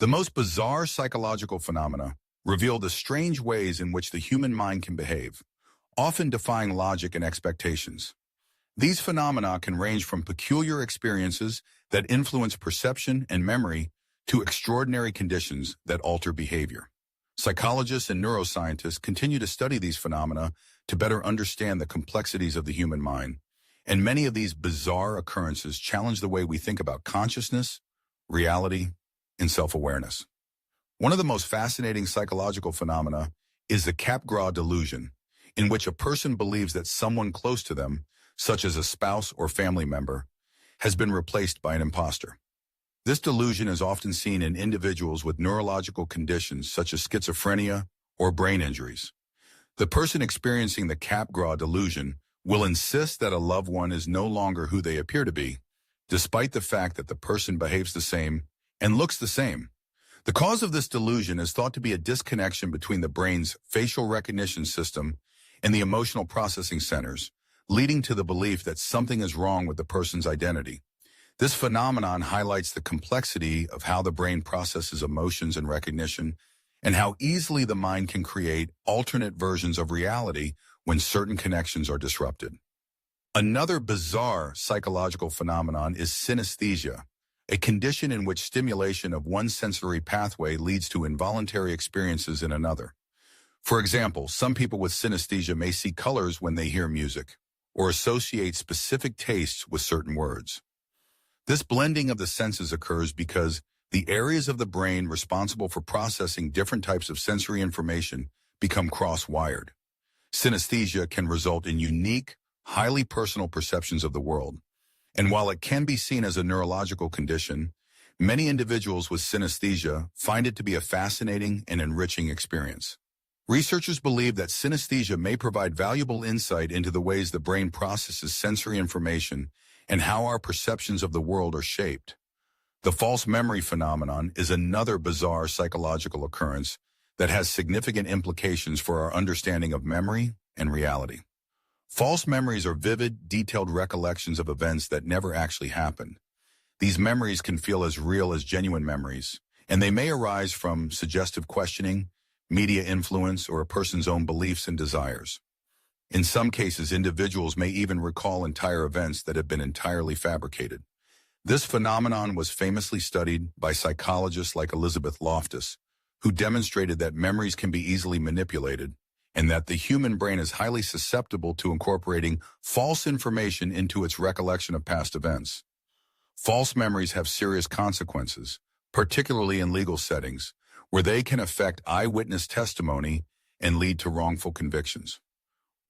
The most bizarre psychological phenomena reveal the strange ways in which the human mind can behave, often defying logic and expectations. These phenomena can range from peculiar experiences that influence perception and memory to extraordinary conditions that alter behavior. Psychologists and neuroscientists continue to study these phenomena to better understand the complexities of the human mind, and many of these bizarre occurrences challenge the way we think about consciousness, reality, and self-awareness. One of the most fascinating psychological phenomena is the Capgras delusion, in which a person believes that someone close to them, such as a spouse or family member, has been replaced by an imposter. This delusion is often seen in individuals with neurological conditions such as schizophrenia or brain injuries. The person experiencing the Capgras delusion will insist that a loved one is no longer who they appear to be, despite the fact that the person behaves the same and looks the same. The cause of this delusion is thought to be a disconnection between the brain's facial recognition system and the emotional processing centers, leading to the belief that something is wrong with the person's identity. This phenomenon highlights the complexity of how the brain processes emotions and recognition, and how easily the mind can create alternate versions of reality when certain connections are disrupted. Another bizarre psychological phenomenon is synesthesia, a condition in which stimulation of one sensory pathway leads to involuntary experiences in another. For example, some people with synesthesia may see colors when they hear music, or associate specific tastes with certain words. This blending of the senses occurs because the areas of the brain responsible for processing different types of sensory information become cross-wired. Synesthesia can result in unique, highly personal perceptions of the world. And while it can be seen as a neurological condition, many individuals with synesthesia find it to be a fascinating and enriching experience. Researchers believe that synesthesia may provide valuable insight into the ways the brain processes sensory information and how our perceptions of the world are shaped. The false memory phenomenon is another bizarre psychological occurrence that has significant implications for our understanding of memory and reality. False memories are vivid, detailed recollections of events that never actually happened. These memories can feel as real as genuine memories, and they may arise from suggestive questioning, media influence, or a person's own beliefs and desires. In some cases, individuals may even recall entire events that have been entirely fabricated. This phenomenon was famously studied by psychologists like Elizabeth Loftus, who demonstrated that memories can be easily manipulated and that the human brain is highly susceptible to incorporating false information into its recollection of past events. False memories have serious consequences, particularly in legal settings, where they can affect eyewitness testimony and lead to wrongful convictions.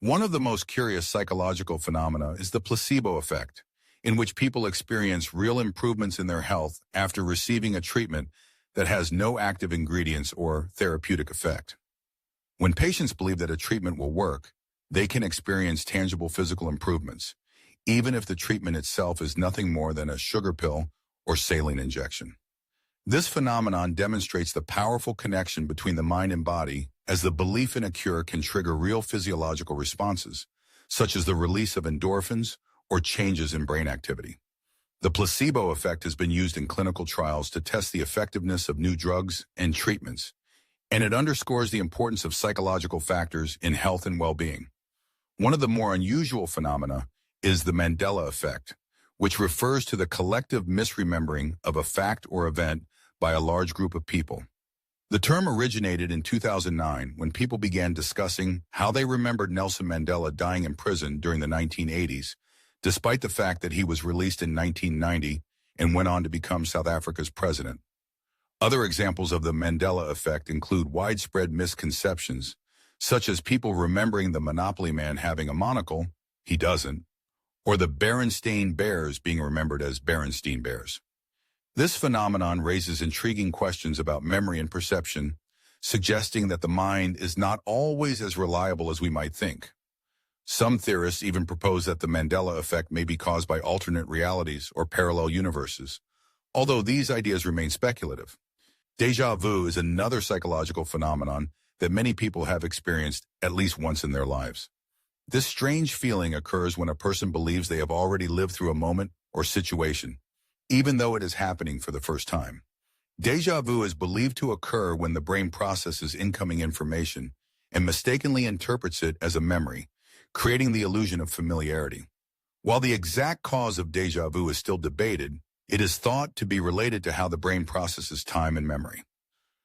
One of the most curious psychological phenomena is the placebo effect, in which people experience real improvements in their health after receiving a treatment that has no active ingredients or therapeutic effect. When patients believe that a treatment will work, they can experience tangible physical improvements, even if the treatment itself is nothing more than a sugar pill or saline injection. This phenomenon demonstrates the powerful connection between the mind and body, as the belief in a cure can trigger real physiological responses, such as the release of endorphins or changes in brain activity. The placebo effect has been used in clinical trials to test the effectiveness of new drugs and treatments, and it underscores the importance of psychological factors in health and well-being. One of the more unusual phenomena is the Mandela effect, which refers to the collective misremembering of a fact or event by a large group of people. The term originated in 2009 when people began discussing how they remembered Nelson Mandela dying in prison during the 1980s, despite the fact that he was released in 1990 and went on to become South Africa's president. Other examples of the Mandela effect include widespread misconceptions, such as people remembering the Monopoly Man having a monocle, he doesn't, or the Berenstain Bears being remembered as Berenstain Bears. This phenomenon raises intriguing questions about memory and perception, suggesting that the mind is not always as reliable as we might think. Some theorists even propose that the Mandela effect may be caused by alternate realities or parallel universes, although these ideas remain speculative. Déjà vu is another psychological phenomenon that many people have experienced at least once in their lives. This strange feeling occurs when a person believes they have already lived through a moment or situation, even though it is happening for the first time. Déjà vu is believed to occur when the brain processes incoming information and mistakenly interprets it as a memory, creating the illusion of familiarity. While the exact cause of déjà vu is still debated, it is thought to be related to how the brain processes time and memory.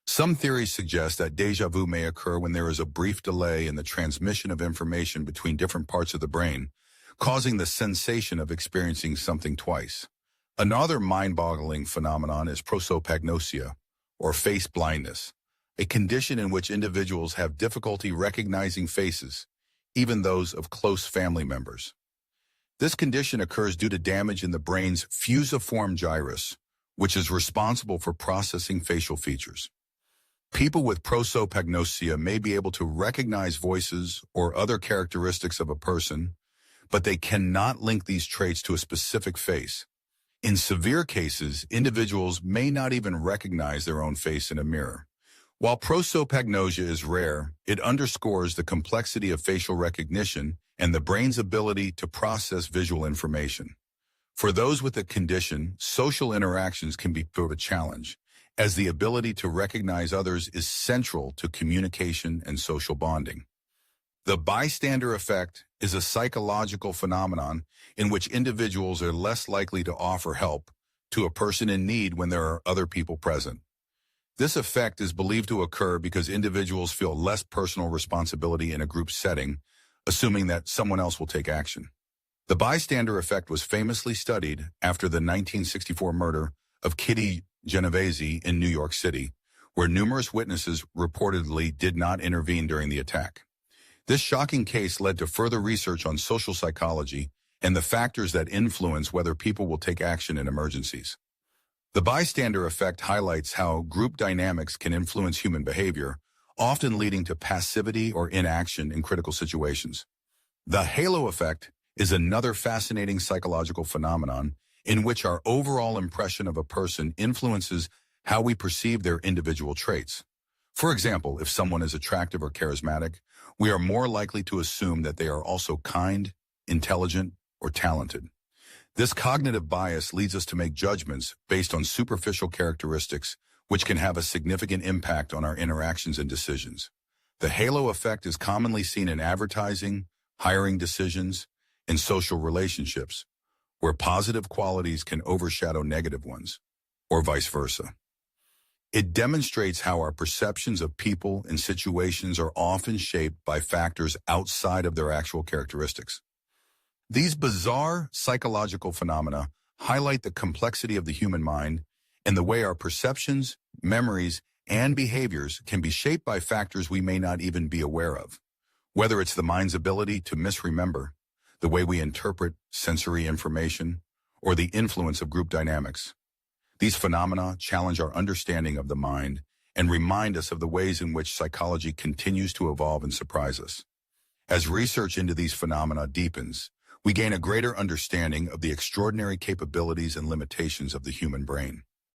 Some theories suggest that déjà vu may occur when there is a brief delay in the transmission of information between different parts of the brain, causing the sensation of experiencing something twice. Another mind-boggling phenomenon is prosopagnosia, or face blindness, a condition in which individuals have difficulty recognizing faces, even those of close family members. This condition occurs due to damage in the brain's fusiform gyrus, which is responsible for processing facial features. People with prosopagnosia may be able to recognize voices or other characteristics of a person, but they cannot link these traits to a specific face. In severe cases, individuals may not even recognize their own face in a mirror. While prosopagnosia is rare, it underscores the complexity of facial recognition and the brain's ability to process visual information. For those with the condition, social interactions can be a challenge, as the ability to recognize others is central to communication and social bonding. The bystander effect is a psychological phenomenon in which individuals are less likely to offer help to a person in need when there are other people present. This effect is believed to occur because individuals feel less personal responsibility in a group setting, assuming that someone else will take action. The bystander effect was famously studied after the 1964 murder of Kitty Genovese in New York City, where numerous witnesses reportedly did not intervene during the attack. This shocking case led to further research on social psychology and the factors that influence whether people will take action in emergencies. The bystander effect highlights how group dynamics can influence human behavior, often leading to passivity or inaction in critical situations. The halo effect is another fascinating psychological phenomenon in which our overall impression of a person influences how we perceive their individual traits. For example, if someone is attractive or charismatic, we are more likely to assume that they are also kind, intelligent, or talented. This cognitive bias leads us to make judgments based on superficial characteristics, which can have a significant impact on our interactions and decisions. The halo effect is commonly seen in advertising, hiring decisions, and social relationships, where positive qualities can overshadow negative ones, or vice versa. It demonstrates how our perceptions of people and situations are often shaped by factors outside of their actual characteristics. These bizarre psychological phenomena highlight the complexity of the human mind and the way our perceptions, memories, and behaviors can be shaped by factors we may not even be aware of. Whether it's the mind's ability to misremember, the way we interpret sensory information, or the influence of group dynamics. These phenomena challenge our understanding of the mind and remind us of the ways in which psychology continues to evolve and surprise us. As research into these phenomena deepens, we gain a greater understanding of the extraordinary capabilities and limitations of the human brain.